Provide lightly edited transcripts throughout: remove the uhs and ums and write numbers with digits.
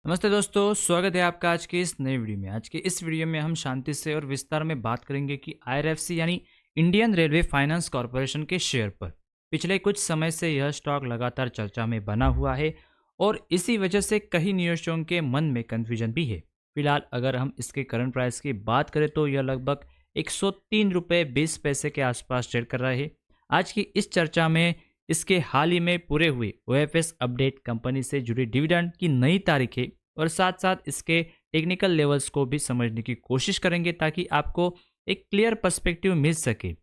नमस्ते दोस्तों, स्वागत है आपका आज के इस नए वीडियो में। आज के इस वीडियो में हम शांति से और विस्तार में बात करेंगे कि आईआरएफसी यानी इंडियन रेलवे फाइनेंस कॉरपोरेशन के शेयर पर पिछले कुछ समय से यह स्टॉक लगातार चर्चा में बना हुआ है और इसी वजह से कई निवेशकों के मन में कन्फ्यूजन भी है। फिलहाल अगर हम इसके करंट प्राइस की बात करें तो यह लगभग 103 रुपये 20 पैसे के आसपास ट्रेड कर रहा है। आज की इस चर्चा में इसके हाल ही में पूरे हुए ओएफएस अपडेट, कंपनी से जुड़ी डिविडेंड की नई तारीखें और साथ साथ इसके टेक्निकल लेवल्स को भी समझने की कोशिश करेंगे ताकि आपको एक क्लियर पर्सपेक्टिव मिल सके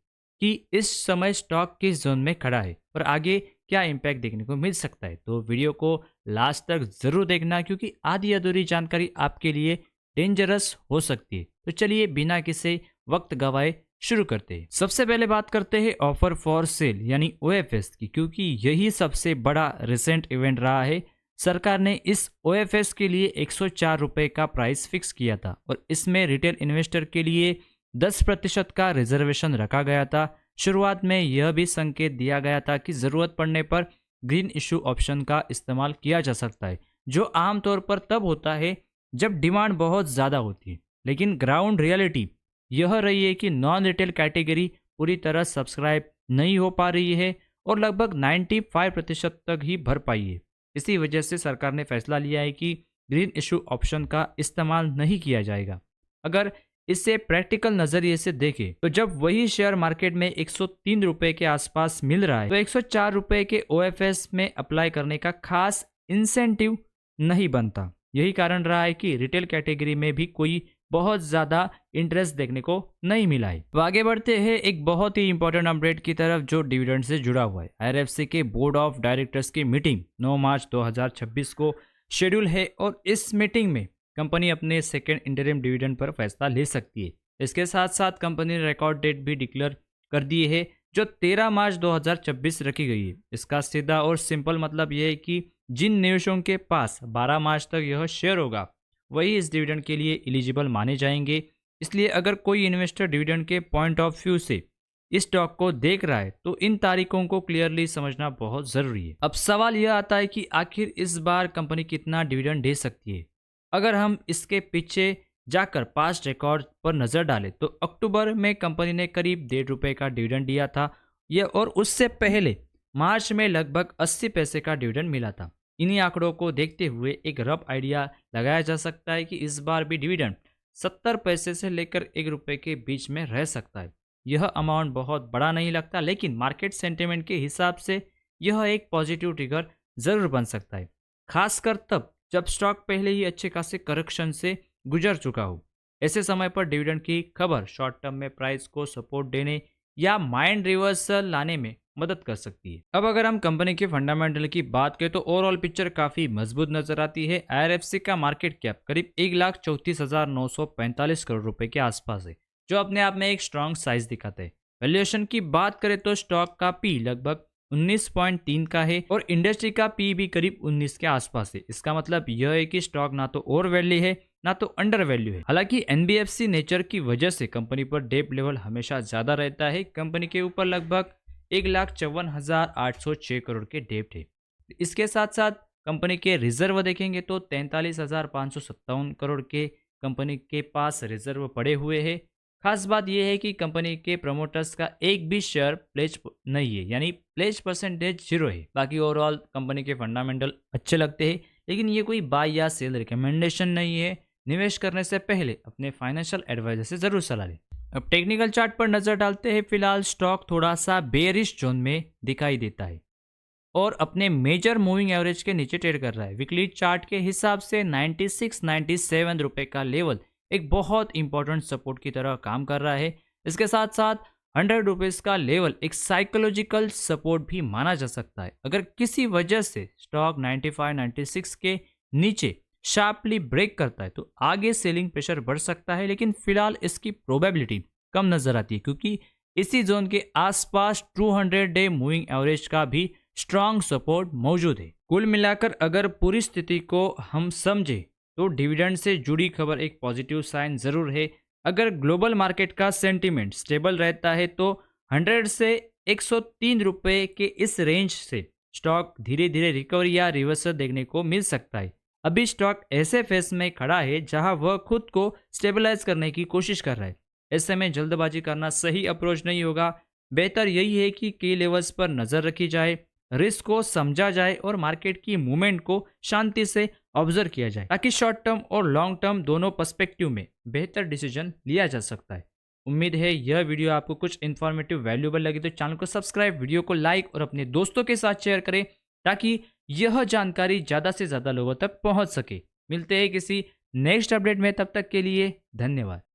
कि इस समय स्टॉक किस जोन में खड़ा है और आगे क्या इम्पैक्ट देखने को मिल सकता है। तो वीडियो को लास्ट तक ज़रूर देखना क्योंकि आधी अधूरी जानकारी आपके लिए डेंजरस हो सकती है। तो चलिए बिना किसी वक्त गवाए शुरू करते हैं। सबसे पहले बात करते हैं ऑफर फॉर सेल यानी ओएफएस की, क्योंकि यही सबसे बड़ा रिसेंट इवेंट रहा है। सरकार ने इस ओएफएस के लिए 104 रुपये का प्राइस फिक्स किया था और इसमें रिटेल इन्वेस्टर के लिए 10% का रिजर्वेशन रखा गया था। शुरुआत में यह भी संकेत दिया गया था कि ज़रूरत पड़ने पर ग्रीन इशू ऑप्शन का इस्तेमाल किया जा सकता है, जो आमतौर पर तब होता है जब डिमांड बहुत ज़्यादा होती है। लेकिन ग्राउंड रियलिटी यह रही है कि नॉन रिटेल कैटेगरी पूरी तरह सब्सक्राइब नहीं हो पा रही है और लगभग 95% तक ही भर पाई है। इसी वजह से सरकार ने फैसला लिया है कि ग्रीन इशू ऑप्शन का इस्तेमाल नहीं किया जाएगा। अगर इसे प्रैक्टिकल नज़रिए से देखें तो जब वही शेयर मार्केट में 103 रुपये के आसपास मिल रहा है तो 104 रुपये के ओएफएस में अप्लाई करने का खास इंसेंटिव नहीं बनता। यही कारण रहा है कि रिटेल कैटेगरी में भी कोई बहुत ज़्यादा इंटरेस्ट देखने को नहीं मिला है। अब आगे बढ़ते हैं एक बहुत ही इंपॉर्टेंट अपडेट की तरफ जो डिविडेंड से जुड़ा हुआ है। आईआरएफसी के बोर्ड ऑफ डायरेक्टर्स की मीटिंग 9 मार्च 2026 को शेड्यूल है और इस मीटिंग में कंपनी अपने सेकेंड इंटरिम डिविडेंड पर फैसला ले सकती है। इसके साथ साथ कंपनी ने रिकॉर्ड डेट भी डिक्लेयर कर दी है जो 13 मार्च 2026 रखी गई है। इसका सीधा और सिंपल मतलब यह है कि जिन निवेशकों के पास 12 मार्च तक यह शेयर होगा वही इस डिविडेंड के लिए एलिजिबल माने जाएंगे। इसलिए अगर कोई इन्वेस्टर डिविडेंड के पॉइंट ऑफ व्यू से इस स्टॉक को देख रहा है तो इन तारीखों को क्लियरली समझना बहुत ज़रूरी है। अब सवाल यह आता है कि आखिर इस बार कंपनी कितना डिविडेंड दे सकती है। अगर हम इसके पीछे जाकर पास्ट रिकॉर्ड पर नज़र डालें तो अक्टूबर में कंपनी ने करीब 1.5 रुपये का डिविडेंड दिया था यह, और उससे पहले मार्च में लगभग 80 पैसे का डिविडेंड मिला था। इन्हीं आंकड़ों को देखते हुए एक रफ आइडिया लगाया जा सकता है कि इस बार भी डिविडेंड 70 पैसे से लेकर 1 रुपये के बीच में रह सकता है। यह अमाउंट बहुत बड़ा नहीं लगता, लेकिन मार्केट सेंटिमेंट के हिसाब से यह एक पॉजिटिव ट्रिगर जरूर बन सकता है, खासकर तब जब स्टॉक पहले ही अच्छे खासे करेक्शन से गुजर चुका हो। ऐसे समय पर डिविडेंड की खबर शॉर्ट टर्म में प्राइस को सपोर्ट देने या माइंड रिवर्सल लाने में मदद कर सकती है। अब अगर हम कंपनी के फंडामेंटल की बात करें तो ओवरऑल पिक्चर काफी मजबूत नजर आती है। आईआरएफसी का मार्केट कैप करीब 1,34,945 करोड़ रुपए के आसपास है, जो अपने आप में एक स्ट्रॉन्ग साइज दिखाता है। वैल्यूएशन की बात करें तो स्टॉक का पी लगभग 19.3 का है और इंडस्ट्री का पी भी करीब 19 के आसपास है। इसका मतलब यह है कि स्टॉक ना तो ओवर वैल्यू है ना तो अंडर वैल्यू है। हालांकि एनबीएफसी नेचर की वजह से कंपनी पर डेट लेवल हमेशा ज्यादा रहता है। कंपनी के ऊपर लगभग 1,54,806 करोड़ के डेप्ट है। इसके साथ साथ कंपनी के रिजर्व देखेंगे तो 43,557 करोड़ के कंपनी के पास रिजर्व पड़े हुए हैं। खास बात यह है कि कंपनी के प्रमोटर्स का एक भी शेयर प्लेज नहीं है, यानी प्लेज परसेंटेज 0 है। बाकी ओवरऑल कंपनी के फंडामेंटल अच्छे लगते हैं, लेकिन ये कोई बाय या सेल रिकमेंडेशन नहीं है। निवेश करने से पहले अपने फाइनेंशियल एडवाइजर से जरूर सलाह लें। अब टेक्निकल चार्ट पर नजर डालते हैं। फिलहाल स्टॉक थोड़ा सा बेयरिश जोन में दिखाई देता है और अपने मेजर मूविंग एवरेज के नीचे ट्रेड कर रहा है। वीकली चार्ट के हिसाब से 96-97 रुपए का लेवल एक बहुत इंपॉर्टेंट सपोर्ट की तरह काम कर रहा है। इसके साथ साथ 100 रुपीज़ का लेवल एक साइकोलॉजिकल सपोर्ट भी माना जा सकता है। अगर किसी वजह से स्टॉक 95-96 के नीचे शार्पली ब्रेक करता है तो आगे सेलिंग प्रेशर बढ़ सकता है, लेकिन फिलहाल इसकी प्रोबेबिलिटी कम नजर आती है क्योंकि इसी जोन के आसपास 200 डे मूविंग एवरेज का भी स्ट्रॉन्ग सपोर्ट मौजूद है। कुल मिलाकर अगर पूरी स्थिति को हम समझे तो डिविडेंड से जुड़ी खबर एक पॉजिटिव साइन जरूर है। अगर ग्लोबल मार्केट का सेंटीमेंट स्टेबल रहता है तो 100 से 103 रुपए के इस रेंज से स्टॉक धीरे धीरे रिकवरी या रिवर्सल देखने को मिल सकता है। अभी स्टॉक ऐसे फेस में खड़ा है जहां वह खुद को स्टेबलाइज करने की कोशिश कर रहा है। ऐसे में जल्दबाजी करना सही अप्रोच नहीं होगा। बेहतर यही है कि की लेवल्स पर नज़र रखी जाए, रिस्क को समझा जाए और मार्केट की मूवमेंट को शांति से ऑब्जर्व किया जाए, ताकि शॉर्ट टर्म और लॉन्ग टर्म दोनों पर्सपेक्टिव में बेहतर डिसीजन लिया जा सकता है। उम्मीद है यह वीडियो आपको कुछ इन्फॉर्मेटिव वैल्यूएबल लगी तो चैनल को सब्सक्राइब, वीडियो को लाइक और अपने दोस्तों के साथ शेयर करें, ताकि यह जानकारी ज़्यादा से ज़्यादा लोगों तक पहुंच सके। मिलते हैं किसी नेक्स्ट अपडेट में, तब तक के लिए धन्यवाद।